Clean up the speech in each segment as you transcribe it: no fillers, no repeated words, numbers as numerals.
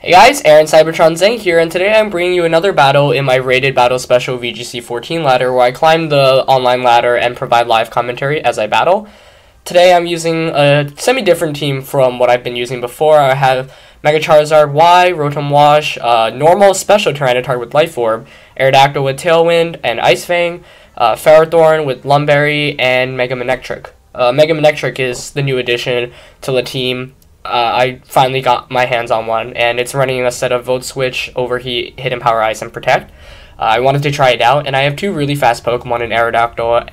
Hey guys, Aaron Cybertron Zeng here, and today I'm bringing you another battle in my rated battle special VGC 14 ladder, where I climb the online ladder and provide live commentary as I battle. Today I'm using a semi-different team from what I've been using before. I have Mega Charizard Y, Rotom Wash, normal special Tyranitar with Life Orb, Aerodactyl with Tailwind and Ice Fang, Ferrothorn with Lumberry, and Mega Manectric. Mega Manectric is the new addition to the team. I finally got my hands on one, and it's running a set of Volt Switch, Overheat, Hidden Power Ice, and Protect. I wanted to try it out, and I have two really fast Pokemon in Aerodactyl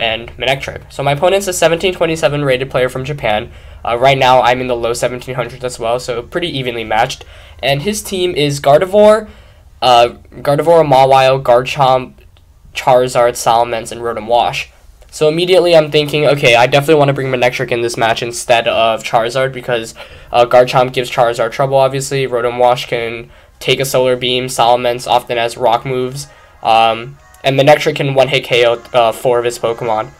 and Manectric. So my opponent's a 1727 rated player from Japan. Right now I'm in the low 1700s as well, so pretty evenly matched. And his team is Gardevoir, Mawile, Garchomp, Charizard, Salamence, and Rotom Wash. So immediately I'm thinking, okay, I definitely want to bring Manectric in this match instead of Charizard, because Garchomp gives Charizard trouble, obviously. Rotom Wash can take a Solar Beam. Salamence often has rock moves. And Manectric can one-hit KO 4 of his Pokemon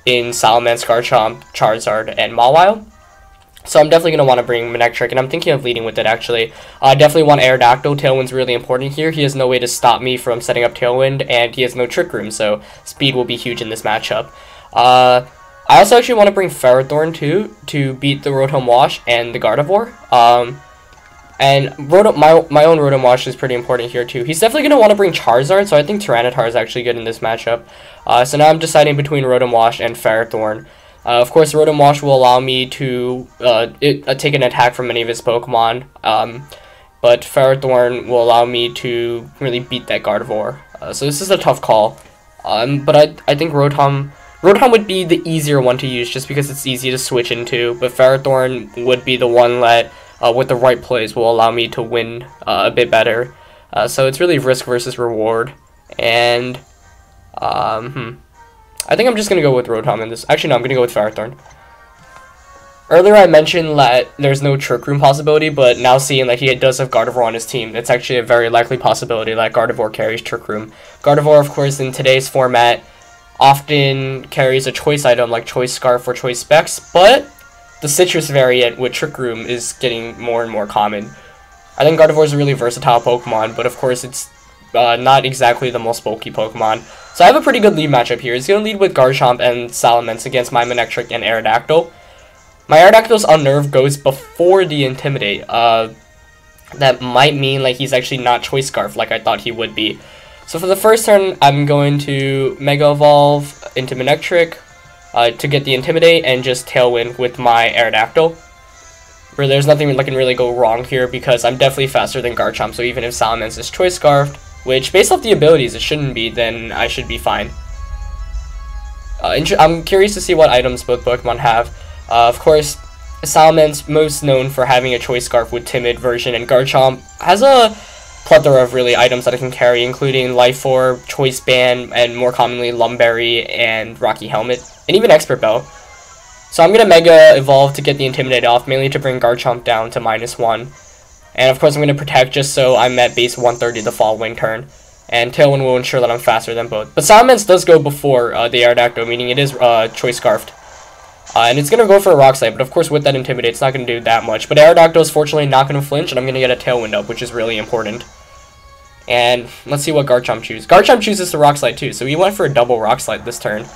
in Salamence, Garchomp, Charizard, and Mawile. So I'm definitely going to want to bring Manectric, and I'm thinking of leading with it, actually. I definitely want Aerodactyl. Tailwind's really important here. He has no way to stop me from setting up Tailwind, and he has no Trick Room, so speed will be huge in this matchup. I also actually want to bring Ferrothorn, too, to beat the Rotom Wash and the Gardevoir. And my own Rotom Wash is pretty important here, too. He's definitely going to want to bring Charizard, so I think Tyranitar is actually good in this matchup. So now I'm deciding between Rotom Wash and Ferrothorn. Of course, Rotom Wash will allow me to take an attack from any of his Pokemon, but Ferrothorn will allow me to really beat that Gardevoir. So this is a tough call, but I think Rotom would be the easier one to use just because it's easy to switch into, but Ferrothorn would be the one that, with the right plays, will allow me to win a bit better. So it's really risk versus reward, and I think I'm just going to go with Rotom in this. Actually, no, I'm going to go with Ferrothorn. Earlier, I mentioned that there's no Trick Room possibility, but now seeing that he does have Gardevoir on his team, it's actually a very likely possibility that Gardevoir carries Trick Room. Gardevoir, of course, in today's format, often carries a choice item like Choice Scarf or Choice Specs, but the Citrus variant with Trick Room is getting more and more common. I think Gardevoir is a really versatile Pokemon, but of course, it's not exactly the most bulky Pokemon. So I have a pretty good lead matchup here. He's going to lead with Garchomp and Salamence against my Manectric and Aerodactyl. My Aerodactyl's Unnerve goes before the Intimidate. That might mean like he's actually not Choice Scarf like I thought he would be. So for the first turn, I'm going to Mega Evolve into Manectric to get the Intimidate and just Tailwind with my Aerodactyl. Where there's nothing that can really go wrong here because I'm definitely faster than Garchomp, so even if Salamence is Choice Scarfed, which, based off the abilities, it shouldn't be, then I should be fine. I'm curious to see what items both Pokemon have. Of course, Salamence, most known for having a Choice Scarf with Timid version, and Garchomp has a plethora of really items that it can carry, including Life Orb, Choice Band, and more commonly Lumberry and Rocky Helmet, and even Expert Belt. So I'm going to Mega Evolve to get the Intimidate off, mainly to bring Garchomp down to -1. And of course I'm going to Protect just so I'm at base 130 the following turn. And Tailwind will ensure that I'm faster than both. But Salamence does go before the Aerodactyl, meaning it is Choice Scarfed. And it's going to go for a Rock Slide, but of course with that Intimidate it's not going to do that much. But Aerodactyl is fortunately not going to flinch, and I'm going to get a Tailwind up, which is really important. And let's see what Garchomp chooses. Garchomp chooses the Rock Slide too, so he went for a double Rock Slide this turn.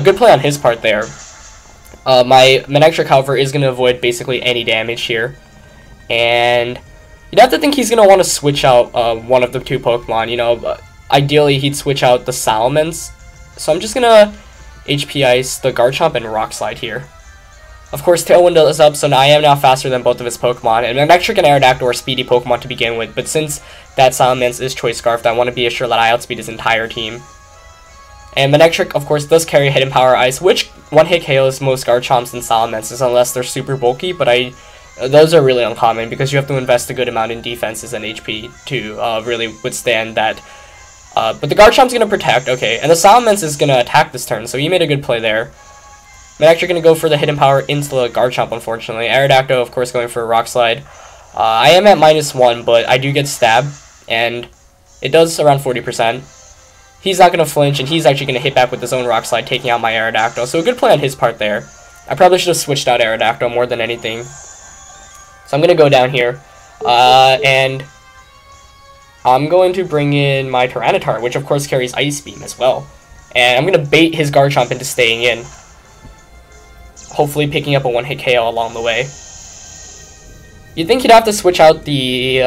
Good play on his part there. My Manectric, however, is going to avoid basically any damage here. And you'd have to think he's going to want to switch out one of the two Pokemon. You know, ideally he'd switch out the Salamence. So I'm just going to HP Ice the Garchomp and Rock Slide here. Of course, Tailwind is up, so now I am now faster than both of his Pokemon. And Manectric and Aerodactyl are speedy Pokemon to begin with, but since that Salamence is Choice Scarfed, I want to be sure that I outspeed his entire team. And Manectric, of course, does carry Hidden Power Ice, which one-hit KOs most Garchomps and Salamences unless they're super bulky, but those are really uncommon because you have to invest a good amount in defenses and HP to really withstand that. But the Garchomp's going to Protect, okay, and the Salamence is going to attack this turn, so he made a good play there. Manectric going to go for the Hidden Power into the Garchomp, unfortunately. Aerodactyl, of course, going for a Rock Slide. I am at -1, but I do get stabbed, and it does around 40%. He's not going to flinch, and he's actually going to hit back with his own Rock Slide, taking out my Aerodactyl. So a good play on his part there. I probably should have switched out Aerodactyl more than anything. So I'm going to go down here, and I'm going to bring in my Tyranitar, which of course carries Ice Beam as well. And I'm going to bait his Garchomp into staying in, hopefully picking up a one-hit KO along the way. You'd think he'd have to switch out the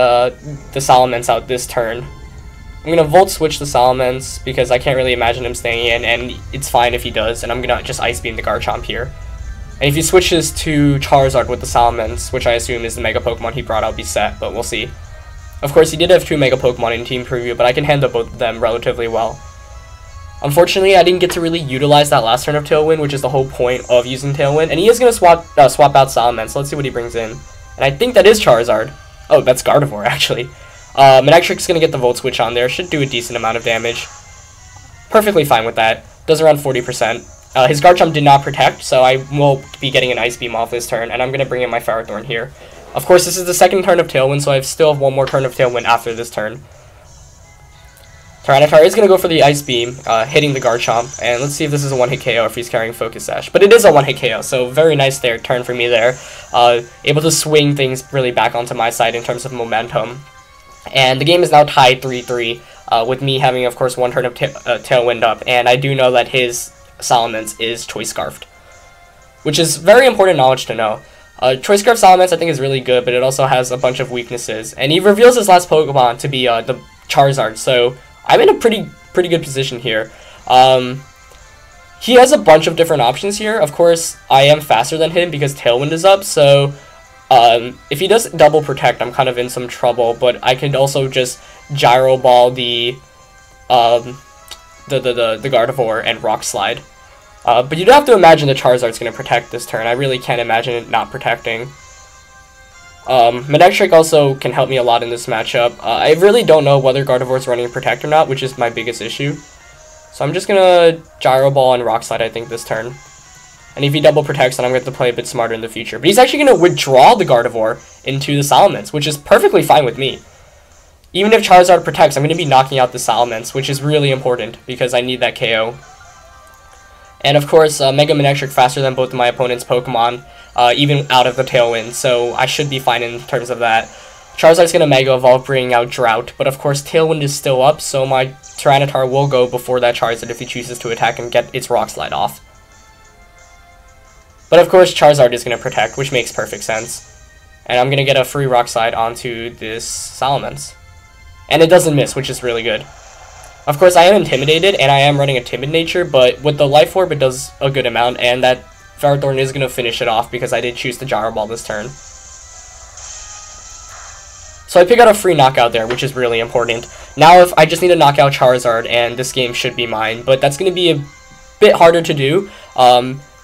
Salamence out this turn. I'm going to Volt Switch the Salamence because I can't really imagine him staying in, and it's fine if he does, and I'm going to just Ice Beam the Garchomp here. And if he switches to Charizard with the Salamence, which I assume is the Mega Pokemon he brought, I'll be set, but we'll see. Of course, he did have 2 Mega Pokemon in Team Preview, but I can handle both of them relatively well. Unfortunately, I didn't get to really utilize that last turn of Tailwind, which is the whole point of using Tailwind, and he is going to swap out Salamence. Let's see what he brings in. And I think that is Charizard. Oh, that's Gardevoir, actually. Manectric's going to get the Volt Switch on there. Should do a decent amount of damage. Perfectly fine with that. Does around 40%. His Garchomp did not protect, so I will be getting an Ice Beam off this turn, and I'm going to bring in my Ferrothorn here. Of course, this is the second turn of Tailwind, so I still have one more turn of Tailwind after this turn. Tyranitar is going to go for the Ice Beam, hitting the Garchomp, and let's see if this is a one-hit KO if he's carrying Focus Sash. But it is a one-hit KO, so very nice turn for me there. Able to swing things really back onto my side in terms of momentum. And the game is now tied 3-3, with me having, of course, one turn of Tailwind up, and I do know that his Salamence is Choice Scarfed, which is very important knowledge to know. Choice Scarf Salamence I think is really good, but it also has a bunch of weaknesses, and he reveals his last Pokemon to be the Charizard, so I'm in a pretty good position here. He has a bunch of different options here. Of course, I am faster than him because Tailwind is up, so if he does double protect, I'm kind of in some trouble, but I could also just Gyro Ball the Gardevoir and Rock Slide. But you do have to imagine the Charizard's going to protect this turn. I really can't imagine it not protecting. Manectric also can help me a lot in this matchup. I really don't know whether Gardevoir's running Protect or not, which is my biggest issue. So I'm just going to Gyro Ball and Rock Slide, I think, this turn. And if he double protects, then I'm going to have to play a bit smarter in the future. But he's actually going to withdraw the Gardevoir into the Salamence, which is perfectly fine with me. Even if Charizard protects, I'm going to be knocking out the Salamence, which is really important because I need that KO. And of course, Mega Manectric faster than both of my opponent's Pokemon, even out of the Tailwind, so I should be fine in terms of that. Charizard's going to Mega Evolve, bringing out Drought, but of course Tailwind is still up, so my Tyranitar will go before that Charizard if he chooses to attack and get its Rock Slide off. But of course Charizard is going to protect, which makes perfect sense. And I'm going to get a free Rock Slide onto this Salamence. And it doesn't miss, which is really good. Of course, I am intimidated, and I am running a Timid nature, but with the Life Orb, it does a good amount, and that Ferrothorn is going to finish it off because I did choose the Gyro Ball this turn. So I pick out a free knockout there, which is really important. Now, if I just need to knock out Charizard, and this game should be mine, but that's going to be a bit harder to do,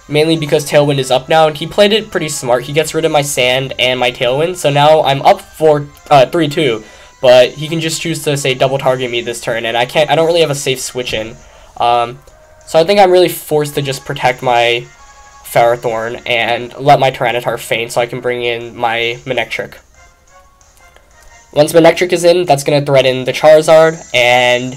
mainly because Tailwind is up now, and he played it pretty smart. He gets rid of my Sand and my Tailwind, so now I'm up for 3-2. But he can just choose to, say, double target me this turn, and I don't really have a safe switch in. So I think I'm really forced to just protect my Ferrothorn and let my Tyranitar faint so I can bring in my Manectric. Once Manectric is in, that's going to threaten the Charizard, and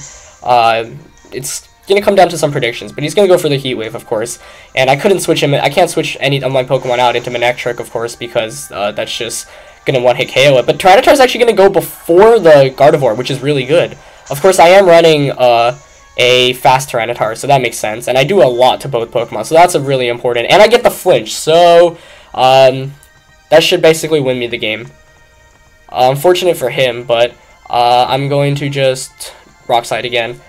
it's going to come down to some predictions. But he's going to go for the Heat Wave, of course, and I couldn't switch him. I can't switch any of my Pokemon out into Manectric, of course, because that's just going to one-hit KO it. But Tyranitar is actually going to go before the Gardevoir, which is really good. Of course, I am running a fast Tyranitar, so that makes sense. And I do a lot to both Pokemon, so that's a really important. And I get the flinch, so that should basically win me the game. Unfortunate for him, but I'm going to just Rock Slide again.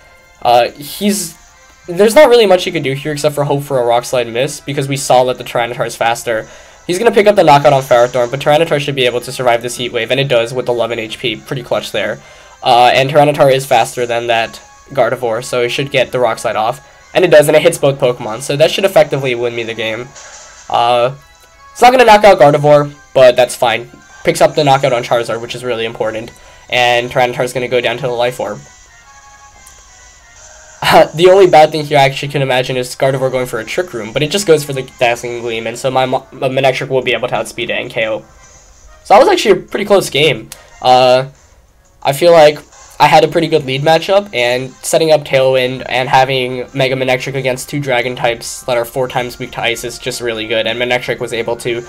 There's not really much he could do here except for hope for a Rock Slide miss, because we saw that the Tyranitar is faster. He's going to pick up the knockout on Ferrothorn, but Tyranitar should be able to survive this Heat Wave, and it does with 11 HP. Pretty clutch there. And Tyranitar is faster than that Gardevoir, so it should get the Rock Slide off. And it does, and it hits both Pokemon, so that should effectively win me the game. It's not going to knock out Gardevoir, but that's fine. Picks up the knockout on Charizard, which is really important. And Tyranitar is going to go down to the Life Orb. The only bad thing here I actually can imagine is Gardevoir going for a Trick Room, but it just goes for the Dazzling Gleam, and so my Manectric will be able to outspeed it and KO. So that was actually a pretty close game. I feel like I had a pretty good lead matchup, and setting up Tailwind and having Mega Manectric against 2 Dragon types that are 4 times weak to Ice is just really good, and Manectric was able to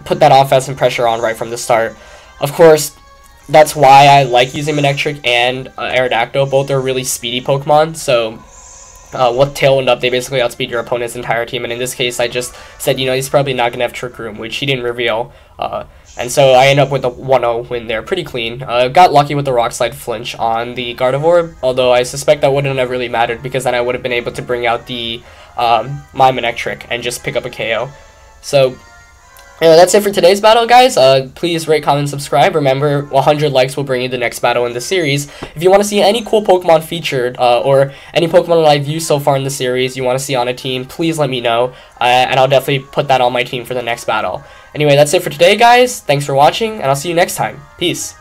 put that offensive pressure on right from the start. Of course, that's why I like using Manectric and Aerodactyl. Both are really speedy Pokemon, so with Tailwind up, they basically outspeed your opponent's entire team, and in this case, I just said, he's probably not going to have Trick Room, which he didn't reveal, and so I end up with a 1-0 win there, pretty clean. Got lucky with the Rock Slide flinch on the Gardevoir, although I suspect that wouldn't have really mattered, because then I would have been able to bring out the my Manectric and just pick up a KO. So, that's it for today's battle, guys. Please rate, comment, subscribe. Remember, 100 likes will bring you the next battle in the series. If you want to see any cool Pokemon featured, or any Pokemon that I've used so far in the series you want to see on a team, please let me know, and I'll definitely put that on my team for the next battle. Anyway, that's it for today, guys. Thanks for watching, and I'll see you next time. Peace.